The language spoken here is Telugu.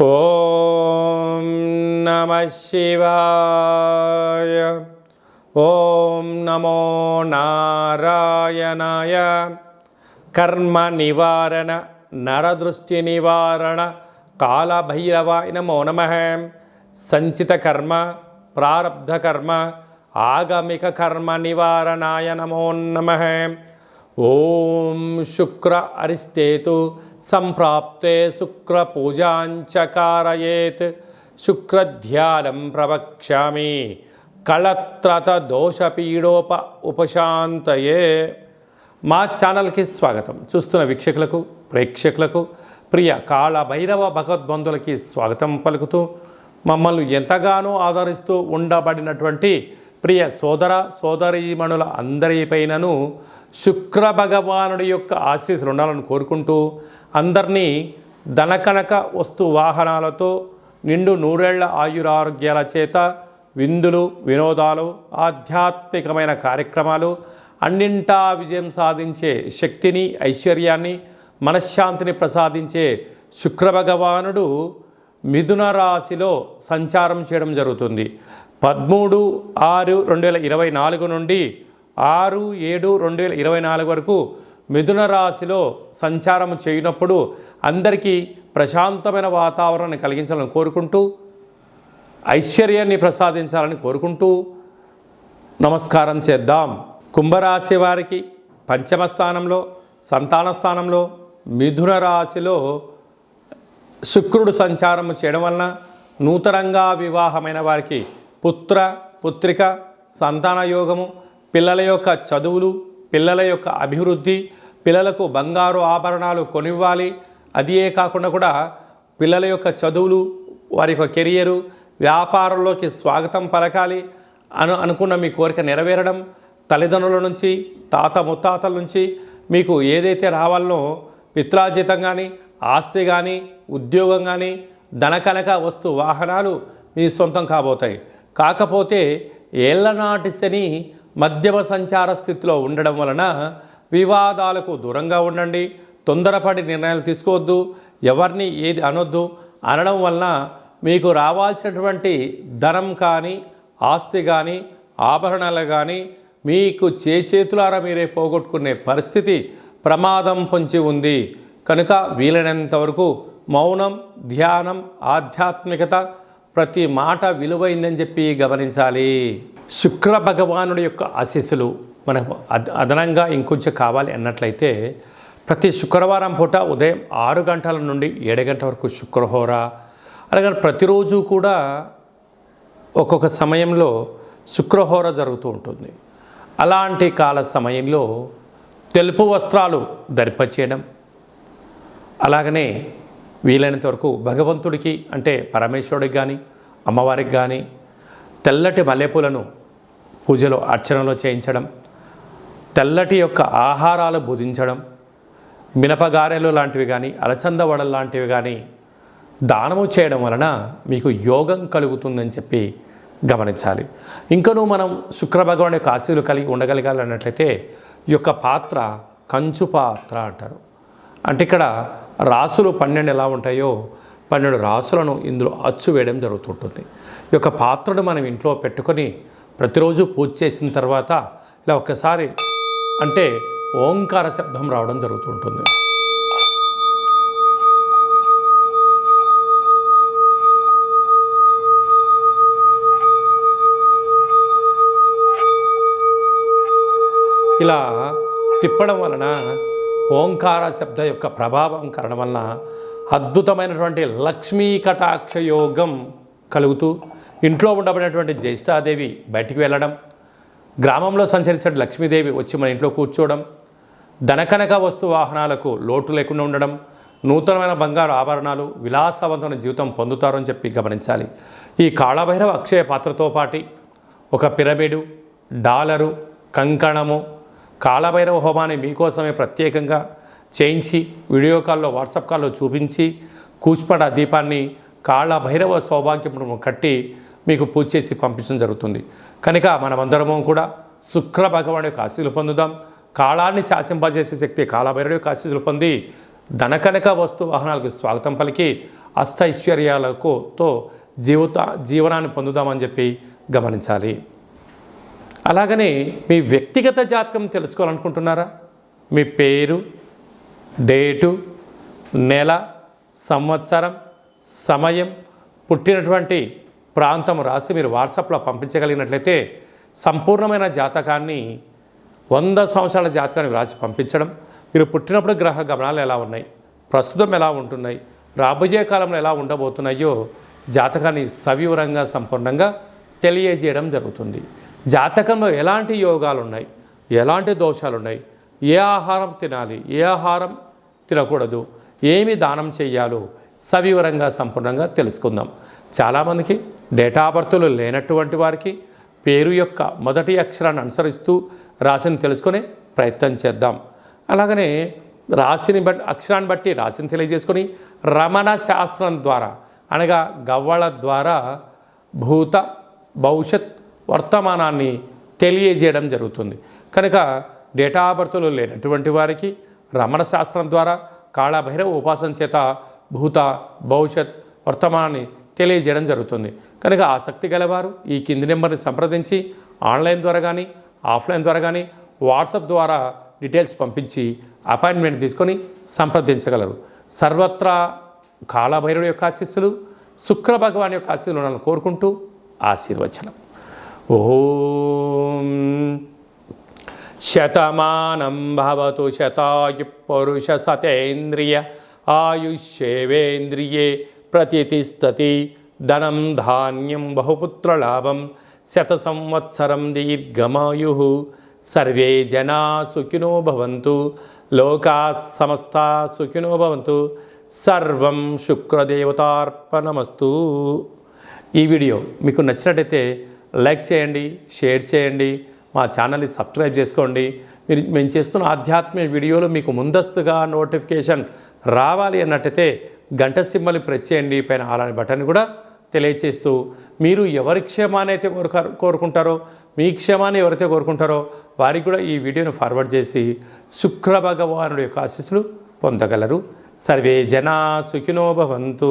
ఓం నమః శివాయ. ఓం నమో నారాయణాయ. కర్మ నివారణ నరదృష్టి నివారణ కాళభైరవాయ నమో నమః. సంచిత కర్మ ప్రారబ్ధ కర్మ ఆగమిక కర్మ నివారణాయ నమో నమః. ఓం శుక్ర అరిష్టేతు సంప్రాప్తే శుక్ర పూజాంచ కారయేత్. శుక్రధ్యానం ప్రవక్ష్యామి కళత్రత దోషపీడోప ఉపశాంతయే. మా ఛానల్కి స్వాగతం. చూస్తున్న వీక్షకులకు ప్రేక్షకులకు ప్రియ కాళభైరవ భగవద్బంధులకి స్వాగతం పలుకుతూ మమ్మల్ని ఎంతగానో ఆదరిస్తూ ఉండబడినటువంటి ప్రియ సోదర సోదరీమణుల అందరిపైనను శుక్ర భగవానుడి యొక్క ఆశీస్సులు ఉండాలని కోరుకుంటూ అందరినీ ధనకనక వస్తు వాహనాలతో నిండు నూరేళ్ల ఆయురారోగ్యాల చేత విందులు వినోదాలు ఆధ్యాత్మికమైన కార్యక్రమాలు అన్నింటా విజయం సాధించే శక్తిని ఐశ్వర్యాన్ని మనశ్శాంతిని ప్రసాదించే శుక్రభగవానుడు మిథున రాశిలో సంచారం చేయడం జరుగుతుంది. 13/6/2024 నుండి 6/7/2024 వరకు మిథున రాశిలో సంచారం చేయనప్పుడు అందరికీ ప్రశాంతమైన వాతావరణాన్ని కలిగించాలని కోరుకుంటూ ఐశ్వర్యాన్ని ప్రసాదించాలని కోరుకుంటూ నమస్కారం చేద్దాం. కుంభరాశి వారికి పంచమ స్థానంలో సంతాన స్థానంలో మిథున రాశిలో శుక్రుడు సంచారం చేయడం వలన నూతనంగా వివాహమైన వారికి పుత్ర పుత్రిక సంతాన యోగము, పిల్లల యొక్క చదువులు, పిల్లల యొక్క అభివృద్ధి, పిల్లలకు బంగారు ఆభరణాలు కొనివ్వాలి. అదే కాకుండా కూడా పిల్లల యొక్క చదువులు, వారి యొక్క కెరియరు, వ్యాపారంలోకి స్వాగతం పలకాలి అనుకున్న మీ కోరిక నెరవేరడం, తల్లిదండ్రుల నుంచి తాత ముత్తాతల నుంచి మీకు ఏదైతే రావాలనో పిత్రార్జితం కానీ ఆస్తి కానీ ఉద్యోగం కానీ ధనకనక వస్తు వాహనాలు మీ సొంతం కాబోతాయి. కాకపోతే ఏళ్లనాటి శని మధ్యమ సంచార స్థితిలో ఉండడం వలన వివాదాలకు దూరంగా ఉండండి. తొందరపడి నిర్ణయాలు తీసుకోవద్దు. ఎవరిని ఏది అనొద్దు. అనడం వలన మీకు రావాల్సినటువంటి ధనం కానీ ఆస్తి కానీ ఆభరణాలు కానీ మీకు చేతులారా మీరే పోగొట్టుకునే పరిస్థితి ప్రమాదం పొంచి ఉంది. కనుక వీలైనంత వరకు మౌనం, ధ్యానం, ఆధ్యాత్మికత ప్రతి మాట విలువైందని చెప్పి గమనించాలి. శుక్ర భగవానుడి యొక్క ఆశీస్సులు మనకు అదనంగా ఇంకొంచెం కావాలి అన్నట్లయితే ప్రతి శుక్రవారం పూట ఉదయం 6 గంటల నుండి 7 గంటల వరకు శుక్రహోర, అలాగే ప్రతిరోజు కూడా ఒక్కొక్క సమయంలో శుక్రహోర జరుగుతూ ఉంటుంది. అలాంటి కాల సమయంలో తెలుపు వస్త్రాలు ధరింపచేయడం, అలాగనే వీలైనంత వరకు భగవంతుడికి అంటే పరమేశ్వరుడికి కానీ అమ్మవారికి కానీ తెల్లటి మల్లెపూలను పూజలో అర్చనలో చేయించడం, తెల్లటి యొక్క ఆహారాలు భుజించడం, మినపగారెలు లాంటివి కానీ అలచంద వడలు లాంటివి కానీ దానము చేయడం వలన మీకు యోగం కలుగుతుందని చెప్పి గమనించాలి. ఇంకనూ మనం శుక్ర భగవాన్ యొక్క ఆశీస్సులు కలిగి ఉండగలగాలి అన్నట్లయితే ఈ యొక్క పాత్ర కంచు పాత్ర అంటారు. అంటే ఇక్కడ రాసులు 12 ఎలా ఉంటాయో 12 రాసులను ఇందులో అచ్చు వేయడం జరుగుతుంటుంది. ఈ యొక్క పాత్రను మనం ఇంట్లో పెట్టుకొని ప్రతిరోజు పూజ చేసిన తర్వాత ఇలా ఒక్కసారి అంటే ఓంకార శబ్దం రావడం జరుగుతుంటుంది. ఇలా తిప్పడం వలన ఓంకార శబ్ద యొక్క ప్రభావం కారణం వలన అద్భుతమైనటువంటి లక్ష్మీ కటాక్ష యోగం కలుగుతూ ఇంట్లో ఉండబడినటువంటి జ్యేష్ఠాదేవి బయటికి వెళ్ళడం, గ్రామంలో సంచరించే లక్ష్మీదేవి వచ్చి మన ఇంట్లో కూర్చోవడం, ధనకనక వస్తు వాహనాలకు లోటు లేకుండా ఉండడం, నూతనమైన బంగారు ఆభరణాలు, విలాసవంతమైన జీవితం పొందుతారని చెప్పి గమనించాలి. ఈ కాళభైరవ అక్షయ పాత్రతో పాటు ఒక పిరమిడు, డాలరు, కంకణము, కాళభైరవ హోమాన్ని మీకోసమే ప్రత్యేకంగా చేయించి వీడియో కాల్లో వాట్సాప్ కాల్లో చూపించి కూచిపడ దీపాన్ని కాళభైరవ సౌభాగ్యమును కట్టి మీకు పూజ చేసి పంపించడం జరుగుతుంది. కనుక మనమందరము కూడా శుక్ర భగవాన్ యొక్క ఆశీస్సులు పొందుదాం. కాళాన్ని శాసింపజేసే శక్తి కాళభైరవుడి యొక్క ఆశీస్సులు పొంది ధనకనక వస్తు వాహనాలకు స్వాగతం పలికి అష్టైశ్వర్యాలతో జీవనాన్ని పొందుదామని చెప్పి గమనించాలి. అలాగనే మీ వ్యక్తిగత జాతకం తెలుసుకోవాలనుకుంటున్నారా? మీ పేరు, డేటు, నెల, సంవత్సరం, సమయం, పుట్టినటువంటి ప్రాంతం రాసి మీరు వాట్సాప్లో పంపించగలిగినట్లయితే సంపూర్ణమైన జాతకాన్ని 100 సంవత్సరాల జాతకాన్ని రాసి పంపించడం, మీరు పుట్టినప్పుడు గ్రహ గమనాలు ఎలా ఉన్నాయి, ప్రస్తుతం ఎలా ఉంటున్నాయి, రాబోయే కాలంలో ఎలా ఉండబోతున్నాయో జాతకాన్ని సవివరంగా సంపూర్ణంగా తెలియజేయడం జరుగుతుంది. జాతకంలో ఎలాంటి యోగాలు ఉన్నాయి, ఎలాంటి దోషాలు ఉన్నాయి, ఏ ఆహారం తినాలి, ఏ ఆహారం తినకూడదు, ఏమి దానం చేయాలో సవివరంగా సంపూర్ణంగా తెలుసుకుందాం. చాలామందికి డేటా ఆఫ్ బర్త్లు లేనటువంటి వారికి పేరు యొక్క మొదటి అక్షరాన్ని అనుసరిస్తూ రాశిని తెలుసుకునే ప్రయత్నం చేద్దాం. అలాగనే రాశిని బట్టి అక్షరాన్ని బట్టి రాశిని తెలియజేసుకొని రమణ శాస్త్రం ద్వారా అనగా గవ్వళ ద్వారా భూత భవిష్యత్ వర్తమానాన్ని తెలియజేయడం జరుగుతుంది. కనుక డేటా ఆఫ్ బర్త్లు లేనటువంటి వారికి రమణ శాస్త్రం ద్వారా కాళభైరవ ఉపాసన చేత భూత భవిష్యత్ వర్తమానాన్ని తెలియజేయడం జరుగుతుంది. కనుక ఆసక్తి గలవారు ఈ కింది నెంబర్ని సంప్రదించి ఆన్లైన్ ద్వారా కానీ ఆఫ్లైన్ ద్వారా కానీ వాట్సాప్ ద్వారా డీటెయిల్స్ పంపించి అపాయింట్మెంట్ తీసుకొని సంప్రదించగలరు. సర్వత్రా కాళభైరవుడి యొక్క ఆశీస్సులు, శుక్ర భగవాన్ యొక్క ఆశీస్సులు ఉండాలని కోరుకుంటూ ఆశీర్వచనం. ఓం శతమానం భవతు శతాయు పురుష సతేంద్రియ ఆయుష్యేవేంద్రియే ప్రతిష్టతి ధనం ధాన్యం బహుపుత్రలాభం శత సంవత్సరం దీర్ఘమాయు సర్వే జనా సుఖినో భవంతు లోకా సమస్తా సుఖినో భవంతు సర్వం శుక్రదేవతార్పణమస్తు. ఈ వీడియో మీకు నచ్చినట్టయితే లైక్ చేయండి, షేర్ చేయండి, మా ఛానల్ని సబ్స్క్రైబ్ చేసుకోండి. మేము చేస్తున్న ఆధ్యాత్మిక వీడియోలు మీకు ముందస్తుగా నోటిఫికేషన్ రావాలి అన్నట్టయితే గంట సింబల్ని ప్రెస్ చేయండి, పైన అలాంటి బటన్ కూడా తెలియచేస్తూ మీరు ఎవరి క్షేమాన్ని అయితే కోరుకుంటారో, మీ క్షేమాన్ని ఎవరైతే కోరుకుంటారో వారికి కూడా ఈ వీడియోని ఫార్వర్డ్ చేసి శుక్ర భగవానుడి యొక్క ఆశీస్సులు పొందగలరు. సర్వే జనా సుఖినో భవంతు.